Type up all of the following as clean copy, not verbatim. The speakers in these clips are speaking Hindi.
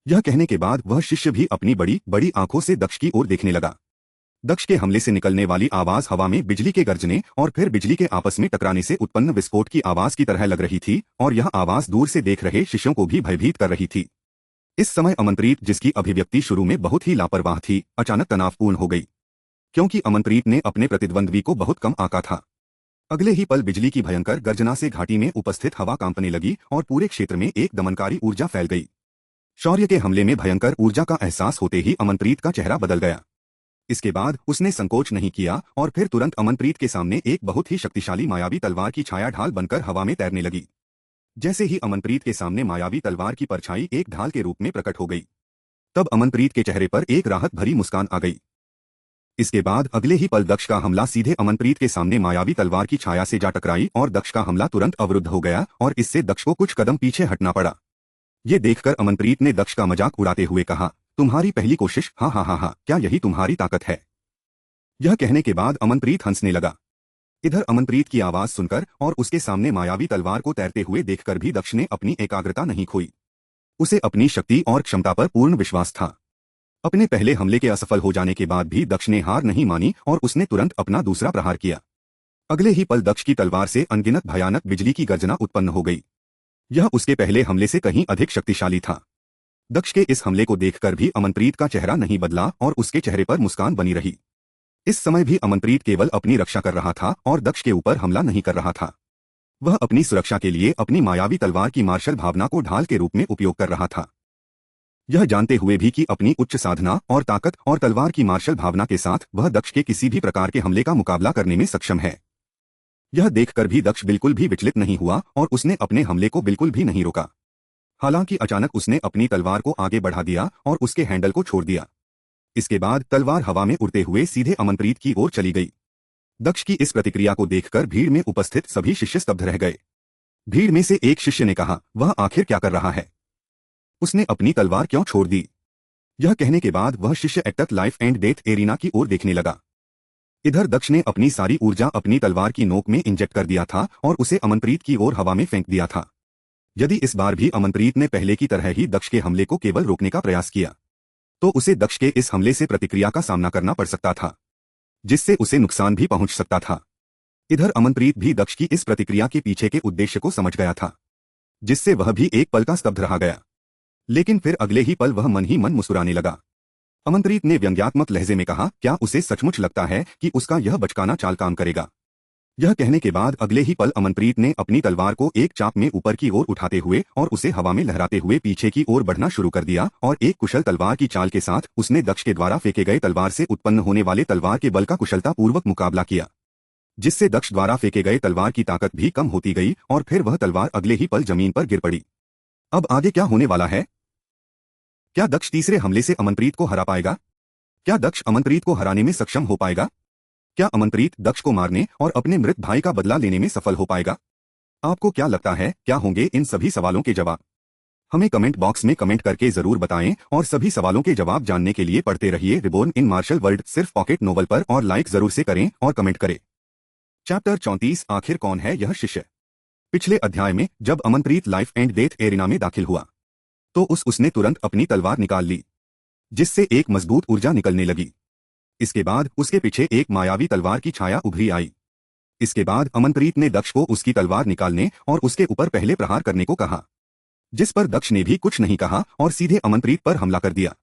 यह कहने के बाद वह शिष्य भी अपनी बड़ी बड़ी आंखों से दक्ष की ओर देखने लगा। दक्ष के हमले से निकलने वाली आवाज हवा में बिजली के गर्जने और फिर बिजली के आपस में टकराने से उत्पन्न विस्फोट की आवाज की तरह लग रही थी और यह आवाज दूर से देख रहे शिष्यों को भी भयभीत कर रही थी। इस समय अमनप्रीत, जिसकी अभिव्यक्ति शुरू में बहुत ही लापरवाह थी, अचानक तनावपूर्ण हो गई, क्योंकि अमनप्रीत ने अपने प्रतिद्वंद्वी को बहुत कम आंका था। अगले ही पल बिजली की भयंकर गर्जना से घाटी में उपस्थित हवा कांपने लगी और पूरे क्षेत्र में एक दमनकारी ऊर्जा फैल गई। शौर्य के हमले में भयंकर ऊर्जा का एहसास होते ही अमनप्रीत का चेहरा बदल गया। इसके बाद उसने संकोच नहीं किया और फिर तुरंत अमनप्रीत के सामने एक बहुत ही शक्तिशाली मायावी तलवार की छाया ढाल बनकर हवा में तैरने लगी। जैसे ही अमनप्रीत के सामने मायावी तलवार की परछाई एक ढाल के रूप में प्रकट हो गई, तब अमनप्रीत के चेहरे पर एक राहत भरी मुस्कान आ गई। इसके बाद अगले ही पल दक्ष का हमला सीधे अमनप्रीत के सामने मायावी तलवार की छाया से जा टकराई और दक्ष का हमला तुरंत अवरुद्ध हो गया और इससे दक्ष को कुछ कदम पीछे हटना पड़ा। ये देखकर अमनप्रीत ने दक्ष का मजाक उड़ाते हुए कहा, तुम्हारी पहली कोशिश, हाँ हाँ हाँ हाँ, क्या यही तुम्हारी ताकत है? यह कहने के बाद अमनप्रीत हंसने लगा। इधर अमनप्रीत की आवाज सुनकर और उसके सामने मायावी तलवार को तैरते हुए देखकर भी दक्ष ने अपनी एकाग्रता नहीं खोई। उसे अपनी शक्ति और क्षमता पर पूर्ण विश्वास था। अपने पहले हमले के असफल हो जाने के बाद भी दक्ष ने हार नहीं मानी और उसने तुरंत अपना दूसरा प्रहार किया। अगले ही पल दक्ष की तलवार से अनगिनत भयानक बिजली की गर्जना उत्पन्न हो गई। यह उसके पहले हमले से कहीं अधिक शक्तिशाली था। दक्ष के इस हमले को देखकर भी अमनप्रीत का चेहरा नहीं बदला और उसके चेहरे पर मुस्कान बनी रही। इस समय भी अमनप्रीत केवल अपनी रक्षा कर रहा था और दक्ष के ऊपर हमला नहीं कर रहा था। वह अपनी सुरक्षा के लिए अपनी मायावी तलवार की मार्शल भावना को ढाल के रूप में उपयोग कर रहा था, यह जानते हुए भी कि अपनी उच्च साधना और ताकत और तलवार की मार्शल भावना के साथ वह दक्ष के किसी भी प्रकार के हमले का मुकाबला करने में सक्षम है। यह देखकर भी दक्ष बिल्कुल भी विचलित नहीं हुआ और उसने अपने हमले को बिल्कुल भी नहीं रोका। हालांकि अचानक उसने अपनी तलवार को आगे बढ़ा दिया और उसके हैंडल को छोड़ दिया। इसके बाद तलवार हवा में उड़ते हुए सीधे अमनप्रीत की ओर चली गई। दक्ष की इस प्रतिक्रिया को देखकर भीड़ में उपस्थित सभी शिष्य स्तब्ध रह गए। भीड़ में से एक शिष्य ने कहा, वह आखिर क्या कर रहा है? उसने अपनी तलवार क्यों छोड़ दी? यह कहने के बाद वह शिष्य एकटक लाइफ एंड डेथ एरिना की ओर देखने लगा। इधर दक्ष ने अपनी सारी ऊर्जा अपनी तलवार की नोक में इंजेक्ट कर दिया था और उसे अमनप्रीत की ओर हवा में फेंक दिया था। यदि इस बार भी अमनप्रीत ने पहले की तरह ही दक्ष के हमले को केवल रोकने का प्रयास किया, तो उसे दक्ष के इस हमले से प्रतिक्रिया का सामना करना पड़ सकता था, जिससे उसे नुकसान भी पहुंच सकता था। इधर अमनप्रीत भी दक्ष की इस प्रतिक्रिया के पीछे के उद्देश्य को समझ गया था, जिससे वह भी एक पल का स्तब्ध रह गया। लेकिन फिर अगले ही पल वह मन ही मन मुस्कुराने लगा। अमनप्रीत ने व्यंग्यात्मक लहजे में कहा, क्या उसे सचमुच लगता है कि उसका यह बचकाना चाल काम करेगा? यह कहने के बाद अगले ही पल अमनप्रीत ने अपनी तलवार को एक चाप में ऊपर की ओर उठाते हुए और उसे हवा में लहराते हुए पीछे की ओर बढ़ना शुरू कर दिया और एक कुशल तलवार की चाल के साथ उसने दक्ष के द्वारा फेंके गए तलवार से उत्पन्न होने वाले तलवार के बल का कुशलतापूर्वक मुकाबला किया, जिससे दक्ष द्वारा फेंके गए तलवार की ताकत भी कम होती गई और फिर वह तलवार अगले ही पल जमीन पर गिर पड़ी। अब आगे क्या होने वाला है? क्या दक्ष तीसरे हमले से अमनप्रीत को हरा पाएगा? क्या दक्ष अमनप्रीत को हराने में सक्षम हो पाएगा? क्या अमनप्रीत दक्ष को मारने और अपने मृत भाई का बदला लेने में सफल हो पाएगा? आपको क्या लगता है, क्या होंगे इन सभी सवालों के जवाब? हमें कमेंट बॉक्स में कमेंट करके जरूर बताएं और सभी सवालों के जवाब जानने के लिए पढ़ते रहिए रिबॉर्न इन मार्शल वर्ल्ड सिर्फ पॉकेट नोवेल पर और लाइक जरूर से करें और कमेंट करें। चैप्टर 34 आखिर कौन है यह शिष्य? पिछले अध्याय में जब Amanpreet life and death arena में दाखिल हुआ तो उसने तुरंत अपनी तलवार निकाल ली, जिससे एक मजबूत ऊर्जा निकलने लगी। इसके बाद उसके पीछे एक मायावी तलवार की छाया उभरी आई। इसके बाद अमनप्रीत ने दक्ष को उसकी तलवार निकालने और उसके ऊपर पहले प्रहार करने को कहा, जिस पर दक्ष ने भी कुछ नहीं कहा और सीधे अमनप्रीत पर हमला कर दिया।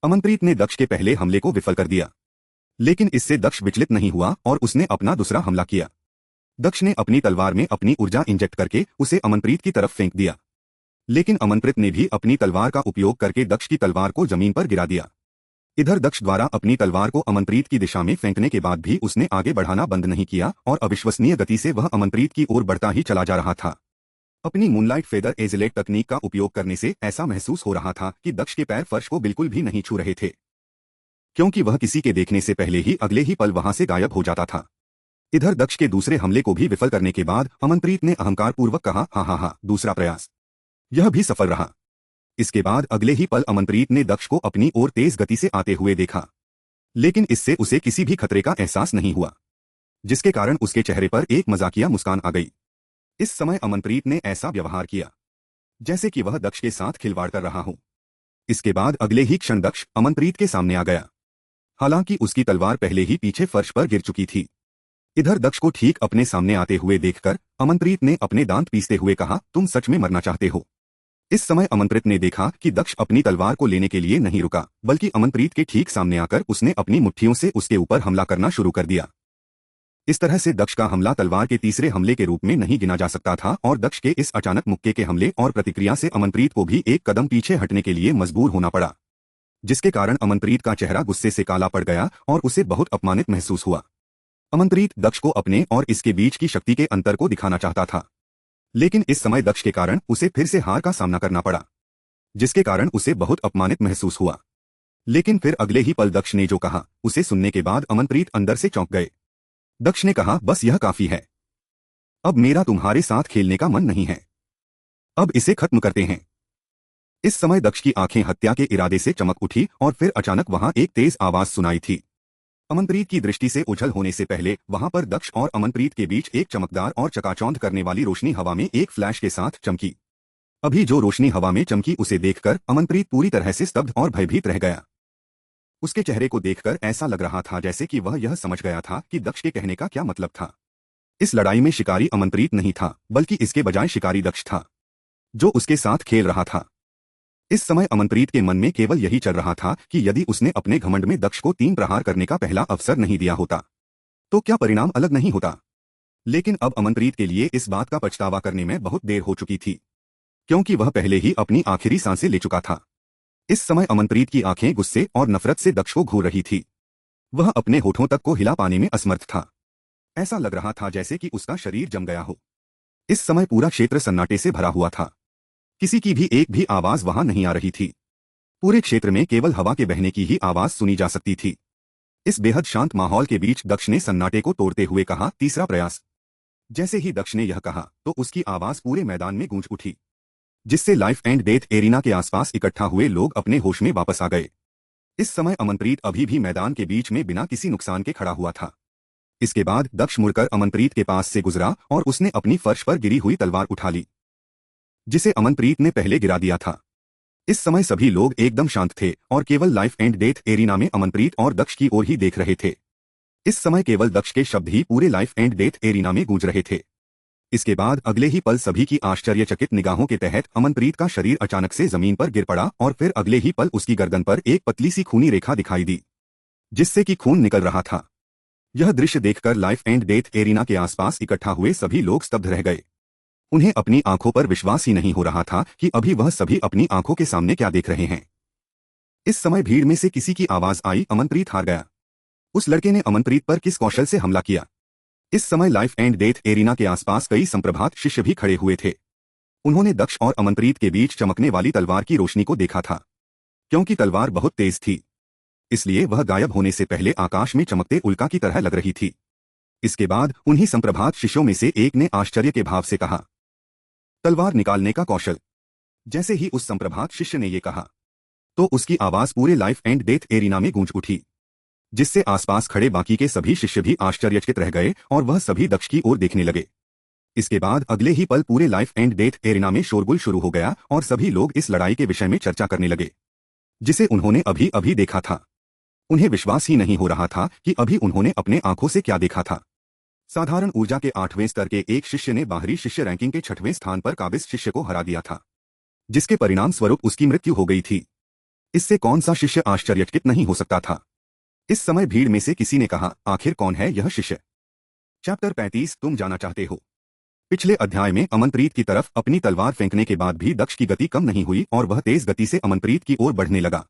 अमनप्रीत ने दक्ष के पहले हमले को विफल कर दिया, लेकिन इससे दक्ष विचलित नहीं हुआ और उसने अपना दूसरा हमला किया। दक्ष ने अपनी तलवार में अपनी ऊर्जा इंजेक्ट करके उसे अमनप्रीत की तरफ फेंक दिया, लेकिन अमनप्रीत ने भी अपनी तलवार का उपयोग करके दक्ष की तलवार को जमीन पर गिरा दिया। इधर दक्ष द्वारा अपनी तलवार को अमनप्रीत की दिशा में फेंकने के बाद भी उसने आगे बढ़ाना बंद नहीं किया और अविश्वसनीय गति से वह अमनप्रीत की ओर बढ़ता ही चला जा रहा था। अपनी मूनलाइट फेदर एजिलेट तकनीक का उपयोग करने से ऐसा महसूस हो रहा था कि दक्ष के पैर फर्श को बिल्कुल भी नहीं छू रहे थे, क्योंकि वह किसी के देखने से पहले ही अगले ही पल वहां से गायब हो जाता था। इधर दक्ष के दूसरे हमले को भी विफल करने के बाद अमनप्रीत ने अहंकार पूर्वक कहा, हाँ हाँ हाँ, दूसरा प्रयास, यह भी सफल रहा। इसके बाद अगले ही पल अमनप्रीत ने दक्ष को अपनी ओर तेज गति से आते हुए देखा, लेकिन इससे उसे किसी भी खतरे का एहसास नहीं हुआ, जिसके कारण उसके चेहरे पर एक मजाकिया मुस्कान आ गई। इस समय अमनप्रीत ने ऐसा व्यवहार किया जैसे कि वह दक्ष के साथ खिलवाड़ कर रहा हो। इसके बाद अगले ही क्षण दक्ष अमनप्रीत के सामने आ गया। हालांकि उसकी तलवार पहले ही पीछे फर्श पर गिर चुकी थी। इधर दक्ष को ठीक अपने सामने आते हुए देखकर अमनप्रीत ने अपने दांत पीसते हुए कहा, तुम सच में मरना चाहते हो? इस समय अमनप्रीत ने देखा कि दक्ष अपनी तलवार को लेने के लिए नहीं रुका, बल्कि अमनप्रीत के ठीक सामने आकर उसने अपनी मुट्ठियों से उसके ऊपर हमला करना शुरू कर दिया। इस तरह से दक्ष का हमला तलवार के तीसरे हमले के रूप में नहीं गिना जा सकता था और दक्ष के इस अचानक मुक्के के हमले और प्रतिक्रिया से अमनप्रीत को भी एक कदम पीछे हटने के लिए मजबूर होना पड़ा, जिसके कारण अमनप्रीत का चेहरा गुस्से से काला पड़ गया और उसे बहुत अपमानित महसूस हुआ। अमनप्रीत दक्ष को अपने और इसके बीच की शक्ति के अंतर को दिखाना चाहता था, लेकिन इस समय दक्ष के कारण उसे फिर से हार का सामना करना पड़ा, जिसके कारण उसे बहुत अपमानित महसूस हुआ। लेकिन फिर अगले ही पल दक्ष ने जो कहा उसे सुनने के बाद अमनप्रीत अंदर से चौंक गए। दक्ष ने कहा, बस यह काफी है। अब मेरा तुम्हारे साथ खेलने का मन नहीं है। अब इसे खत्म करते हैं। इस समय दक्ष की आंखें हत्या के इरादे से चमक उठी और फिर अचानक वहां एक तेज आवाज सुनाई थी। अमनप्रीत की दृष्टि से ओझल होने से पहले वहां पर दक्ष और अमनप्रीत के बीच एक चमकदार और चकाचौंध करने वाली रोशनी हवा में एक फ्लैश के साथ चमकी। अभी जो रोशनी हवा में चमकी उसे देखकर अमनप्रीत पूरी तरह से स्तब्ध और भयभीत रह गया। उसके चेहरे को देखकर ऐसा लग रहा था जैसे कि वह यह समझ गया था कि दक्ष के कहने का क्या मतलब था। इस लड़ाई में शिकारी अमनप्रीत नहीं था, बल्कि इसके बजाय शिकारी दक्ष था, जो उसके साथ खेल रहा था। इस समय अमनप्रीत के मन में केवल यही चल रहा था कि यदि उसने अपने घमंड में दक्ष को 3 प्रहार करने का पहला अवसर नहीं दिया होता तो क्या परिणाम अलग नहीं होता। लेकिन अब अमनप्रीत के लिए इस बात का पछतावा करने में बहुत देर हो चुकी थी, क्योंकि वह पहले ही अपनी आखिरी सांसें ले चुका था। इस समय अमनप्रीत की आंखें गुस्से और नफरत से दक्ष को घूर रही थी। वह अपने होठों तक को हिला पाने में असमर्थ था। ऐसा लग रहा था जैसे कि उसका शरीर जम गया हो। इस समय पूरा क्षेत्र सन्नाटे से भरा हुआ था। किसी की भी एक भी आवाज वहां नहीं आ रही थी। पूरे क्षेत्र में केवल हवा के बहने की ही आवाज सुनी जा सकती थी। इस बेहद शांत माहौल के बीच दक्ष ने सन्नाटे को तोड़ते हुए कहा, तीसरा प्रयास। जैसे ही दक्ष ने यह कहा तो उसकी आवाज पूरे मैदान में गूंज उठी, जिससे लाइफ एंड डेथ एरिना के आसपास इकट्ठा हुए लोग अपने होश में वापस आ गए। इस समय अमनप्रीत अभी भी मैदान के बीच में बिना किसी नुकसान के खड़ा हुआ था। इसके बाद दक्ष मुड़कर अमनप्रीत के पास से गुजरा और उसने अपनी फर्श पर गिरी हुई तलवार उठा ली, जिसे अमनप्रीत ने पहले गिरा दिया था। इस समय सभी लोग एकदम शांत थे और केवल लाइफ एंड डेथ एरिना में अमनप्रीत और दक्ष की ओर ही देख रहे थे। इस समय केवल दक्ष के शब्द ही पूरे लाइफ एंड डेथ एरिना में गूंज रहे थे। इसके बाद अगले ही पल सभी की आश्चर्यचकित निगाहों के तहत अमनप्रीत का शरीर अचानक से जमीन पर गिर पड़ा और फिर अगले ही पल उसकी गर्दन पर एक पतली सी खूनी रेखा दिखाई दी, जिससे कि खून निकल रहा था। यह दृश्य देखकर लाइफ एंड डेथ एरिना के आसपास इकट्ठा हुए सभी लोग स्तब्ध रह गए। उन्हें अपनी आंखों पर विश्वास ही नहीं हो रहा था कि अभी वह सभी अपनी आंखों के सामने क्या देख रहे हैं। इस समय भीड़ में से किसी की आवाज आई, अमनप्रीत हार गया। उस लड़के ने अमनप्रीत पर किस कौशल से हमला किया। इस समय लाइफ एंड डेथ एरिना के आसपास कई संप्रभात शिष्य भी खड़े हुए थे। उन्होंने दक्ष और अमनप्रीत के बीच चमकने वाली तलवार की रोशनी को देखा था। क्योंकि तलवार बहुत तेज थी, इसलिए वह गायब होने से पहले आकाश में चमकते उल्का की तरह लग रही थी। इसके बाद उन्हीं संप्रभात शिष्यों में से एक ने आश्चर्य के भाव से कहा, तलवार निकालने का कौशल। जैसे ही उस संप्रभात शिष्य ने यह कहा तो उसकी आवाज पूरे लाइफ एंड डेथ एरिना में गूंज उठी, जिससे आसपास खड़े बाकी के सभी शिष्य भी आश्चर्यचकित रह गए और वह सभी दक्ष की ओर देखने लगे। इसके बाद अगले ही पल पूरे लाइफ एंड डेथ एरिना में शोरगुल शुरू हो गया और सभी लोग इस लड़ाई के विषय में चर्चा करने लगे, जिसे उन्होंने अभी अभी देखा था। उन्हें विश्वास ही नहीं हो रहा था कि अभी उन्होंने अपने आंखों से क्या देखा था। साधारण ऊर्जा के 8वें स्तर के एक शिष्य ने बाहरी शिष्य रैंकिंग के 6वें स्थान पर काबिज शिष्य को हरा दिया था, जिसके परिणाम स्वरूप उसकी मृत्यु हो गई थी। इससे कौन सा शिष्य आश्चर्यचकित नहीं हो सकता था। इस समय भीड़ में से किसी ने कहा, आखिर कौन है यह शिष्य? चैप्टर 35 तुम जाना चाहते हो। पिछले अध्याय में अमनप्रीत की तरफ अपनी तलवार फेंकने के बाद भी दक्ष की गति कम नहीं हुई और वह तेज गति से अमनप्रीत की ओर बढ़ने लगा।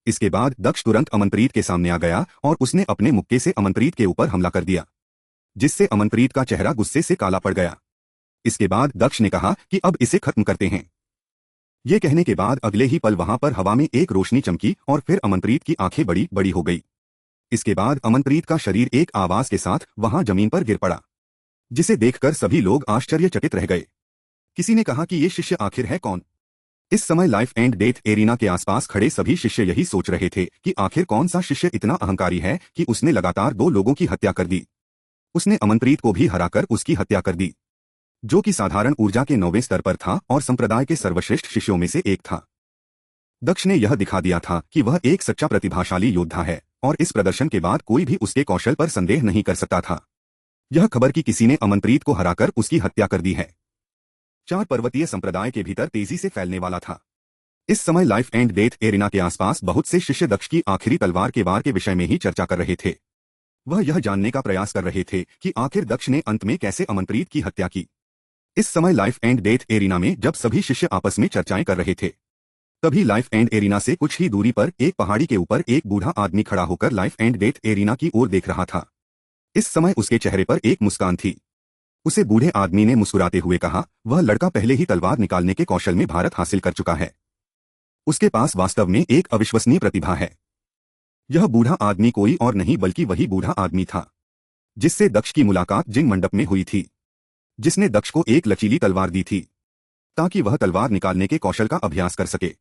इसके बाद दक्ष तुरंत अमनप्रीत के सामने आ गया और उसने अपने मुक्के से अमनप्रीत के ऊपर हमला कर दिया, जिससे अमनप्रीत का चेहरा गुस्से से काला पड़ गया। इसके बाद दक्ष ने कहा कि अब इसे खत्म करते हैं। ये कहने के बाद अगले ही पल वहां पर हवा में एक रोशनी चमकी और फिर अमनप्रीत की आंखें बड़ी बड़ी हो गई। इसके बाद अमनप्रीत का शरीर एक आवाज के साथ वहां जमीन पर गिर पड़ा, जिसे देखकर सभी लोग आश्चर्यचकित रह गए। किसी ने कहा कि ये शिष्य आखिर है कौन? इस समय लाइफ एंड डेथ एरिना के आसपास खड़े सभी शिष्य यही सोच रहे थे कि आखिर कौन सा शिष्य इतना अहंकारी है कि उसने लगातार 2 लोगों की हत्या कर दी। उसने अमनप्रीत को भी हराकर उसकी हत्या कर दी, जो कि साधारण ऊर्जा के 9वें स्तर पर था और संप्रदाय के सर्वश्रेष्ठ शिष्यों में से एक था। दक्ष ने यह दिखा दिया था कि वह एक सच्चा प्रतिभाशाली योद्धा है और इस प्रदर्शन के बाद कोई भी उसके कौशल पर संदेह नहीं कर सकता था। यह खबर कि किसी ने अमनप्रीत को हराकर उसकी हत्या कर दी है, 4 पर्वतीय संप्रदाय के भीतर तेजी से फैलने वाला था। इस समय लाइफ एंड डेथ एरिना के आसपास बहुत से शिष्य दक्ष की आखिरी तलवार के वार के विषय में ही चर्चा कर रहे थे। वह यह जानने का प्रयास कर रहे थे कि आखिर दक्ष ने अंत में कैसे अमनप्रीत की हत्या की। इस समय लाइफ एंड डेथ एरिना में जब सभी शिष्य आपस में चर्चाएं कर रहे थे, तभी लाइफ एंड एरिना से कुछ ही दूरी पर एक पहाड़ी के ऊपर एक बूढ़ा आदमी खड़ा होकर लाइफ एंड डेथ एरिना की ओर देख रहा था। इस समय उसके चेहरे पर एक मुस्कान थी। उसे बूढ़े आदमी ने मुस्कुराते हुए कहा, वह लड़का पहले ही तलवार निकालने के कौशल में भारत हासिल कर चुका है। उसके पास वास्तव में एक अविश्वसनीय प्रतिभा है। यह बूढ़ा आदमी कोई और नहीं बल्कि वही बूढ़ा आदमी था जिससे दक्ष की मुलाकात जिन मंडप में हुई थी, जिसने दक्ष को एक लचीली तलवार दी थी ताकि वह तलवार निकालने के कौशल का अभ्यास कर सके।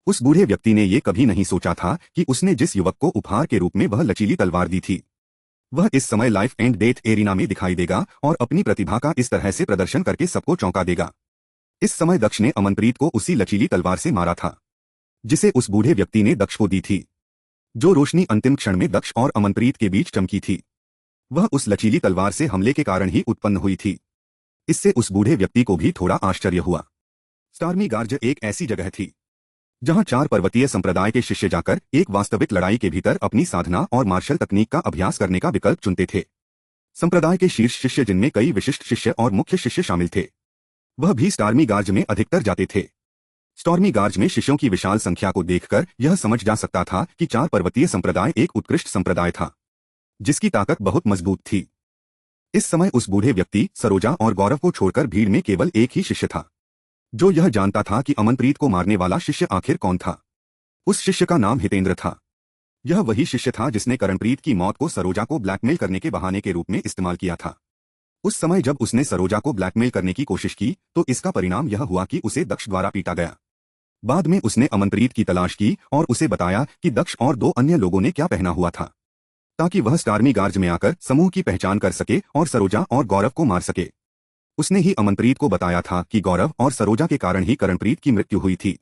उस बूढ़े व्यक्ति ने यह कभी नहीं सोचा था कि उसने जिस युवक को उपहार के रूप में वह लचीली तलवार दी थी, वह इस समय लाइफ एंड डेथ एरिना में दिखाई देगा और अपनी प्रतिभा का इस तरह से प्रदर्शन करके सबको चौंका देगा। इस समय दक्ष ने अमनप्रीत को उसी लचीली तलवार से मारा था जिसे उस बूढ़े व्यक्ति ने दक्ष को दी थी। जो रोशनी अंतिम क्षण में दक्ष और अमनप्रीत के बीच चमकी थी, वह उस लचीली तलवार से हमले के कारण ही उत्पन्न हुई थी। इससे उस बूढ़े व्यक्ति को भी थोड़ा आश्चर्य हुआ। स्टार्मी गार्ज एक ऐसी जगह थी जहां 4 पर्वतीय संप्रदाय के शिष्य जाकर एक वास्तविक लड़ाई के भीतर अपनी साधना और मार्शल तकनीक का अभ्यास करने का विकल्प चुनते थे। संप्रदाय के शीर्ष शिष्य, जिनमें कई विशिष्ट शिष्य और मुख्य शिष्य शामिल थे, वह भी स्टार्मी गार्ज में अधिकतर जाते थे। स्टॉर्मी गार्ज में शिष्यों की विशाल संख्या को देखकर यह समझ जा सकता था कि 4 पर्वतीय संप्रदाय एक उत्कृष्ट संप्रदाय था जिसकी ताकत बहुत मजबूत थी। इस समय उस बूढ़े व्यक्ति सरोजा और गौरव को छोड़कर भीड़ में केवल एक ही शिष्य था जो यह जानता था कि अमनप्रीत को मारने वाला शिष्य आखिर कौन था। उस शिष्य का नाम हितेंद्र था। यह वही शिष्य था जिसने करणप्रीत की मौत को सरोजा को ब्लैकमेल करने के बहाने के रूप में इस्तेमाल किया था। उस समय जब उसने सरोजा को ब्लैकमेल करने की कोशिश की तो इसका परिणाम यह हुआ कि उसे दक्ष द्वारा पीटा गया। बाद में उसने अमनप्रीत की तलाश की और उसे बताया कि दक्ष और 2 अन्य लोगों ने क्या पहना हुआ था ताकि वह स्टार्मी गार्ज में आकर समूह की पहचान कर सके और सरोजा और गौरव को मार सके। उसने ही अमनप्रीत को बताया था कि गौरव और सरोजा के कारण ही करणप्रीत की मृत्यु हुई थी।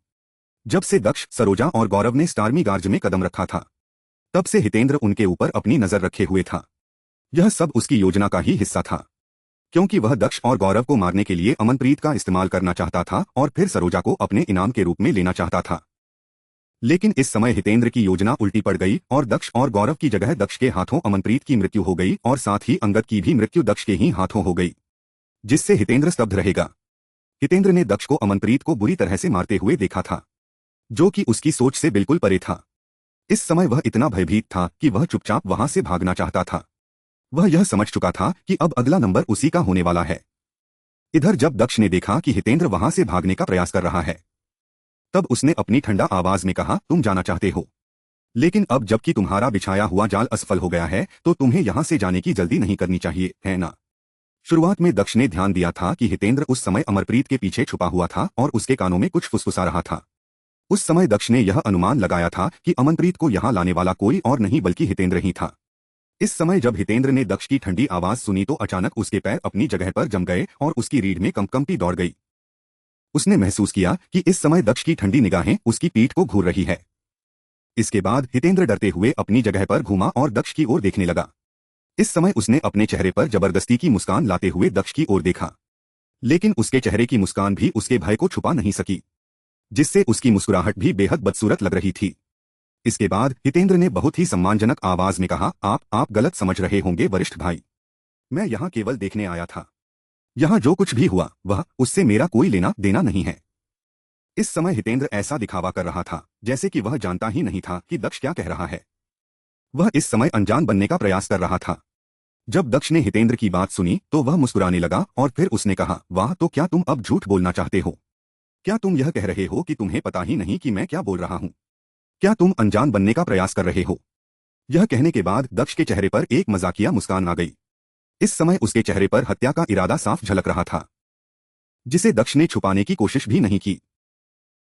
जब से दक्ष, सरोजा और गौरव ने स्टार्मी गार्ज में कदम रखा था, तब से हितेंद्र उनके ऊपर अपनी नजर रखे हुए था। यह सब उसकी योजना का ही हिस्सा था, क्योंकि वह दक्ष और गौरव को मारने के लिए अमनप्रीत का इस्तेमाल करना चाहता था और फिर सरोजा को अपने इनाम के रूप में लेना चाहता था। लेकिन इस समय हितेंद्र की योजना उल्टी पड़ गई और दक्ष और गौरव की जगह दक्ष के हाथों अमनप्रीत की मृत्यु हो गई और साथ ही अंगद की भी मृत्यु दक्ष के ही हाथों हो गई, जिससे हितेंद्र स्तब्ध रहेगा। हितेंद्र ने दक्ष को अमनप्रीत को बुरी तरह से मारते हुए देखा था, जो कि उसकी सोच से बिल्कुल परे था। इस समय वह इतना भयभीत था कि वह चुपचाप वहां से भागना चाहता था। वह यह समझ चुका था कि अब अगला नंबर उसी का होने वाला है। इधर जब दक्ष ने देखा कि हितेंद्र वहां से भागने का प्रयास कर रहा है, तब उसने अपनी ठंडा आवाज में कहा, तुम जाना चाहते हो, लेकिन अब जबकि तुम्हारा बिछाया हुआ जाल असफल हो गया है तो तुम्हें यहां से जाने की जल्दी नहीं करनी चाहिए, है ना? शुरुआत में दक्ष ने ध्यान दिया था कि हितेंद्र उस समय अमरप्रीत के पीछे छुपा हुआ था और उसके कानों में कुछ फुसफुसा रहा था। उस समय दक्ष ने यह अनुमान लगाया था कि अमनप्रीत को यहां लाने वाला कोई और नहीं बल्कि हितेंद्र ही था। इस समय जब हितेंद्र ने दक्ष की ठंडी आवाज सुनी तो अचानक उसके पैर अपनी जगह पर जम गए और उसकी रीढ़ में कंपकंपी दौड़ गई। उसने महसूस किया कि इस समय दक्ष की ठंडी निगाहें उसकी पीठ को घूर रही है। इसके बाद हितेंद्र डरते हुए अपनी जगह पर घूमा और दक्ष की ओर देखने लगा। इस समय उसने अपने चेहरे पर जबरदस्ती की मुस्कान लाते हुए दक्ष की ओर देखा, लेकिन उसके चेहरे की मुस्कान भी उसके भय को छुपा नहीं सकी, जिससे उसकी मुस्कुराहट भी बेहद बदसूरत लग रही थी। इसके बाद हितेंद्र ने बहुत ही सम्मानजनक आवाज में कहा, आप गलत समझ रहे होंगे वरिष्ठ भाई, मैं यहाँ केवल देखने आया था। यहाँ जो कुछ भी हुआ वह उससे मेरा कोई लेना देना नहीं है। इस समय हितेंद्र ऐसा दिखावा कर रहा था जैसे कि वह जानता ही नहीं था कि दक्ष क्या कह रहा है। वह इस समय अनजान बनने का प्रयास कर रहा था। जब दक्ष ने हितेंद्र की बात सुनी तो वह मुस्कुराने लगा और फिर उसने कहा, वाह, तो क्या तुम अब झूठ बोलना चाहते हो? क्या तुम यह कह रहे हो कि तुम्हें पता ही नहीं कि मैं क्या बोल रहा हूं? क्या तुम अनजान बनने का प्रयास कर रहे हो? यह कहने के बाद दक्ष के चेहरे पर एक मजाकिया मुस्कान आ गई। इस समय उसके चेहरे पर हत्या का इरादा साफ झलक रहा था, जिसे दक्ष ने छुपाने की कोशिश भी नहीं की।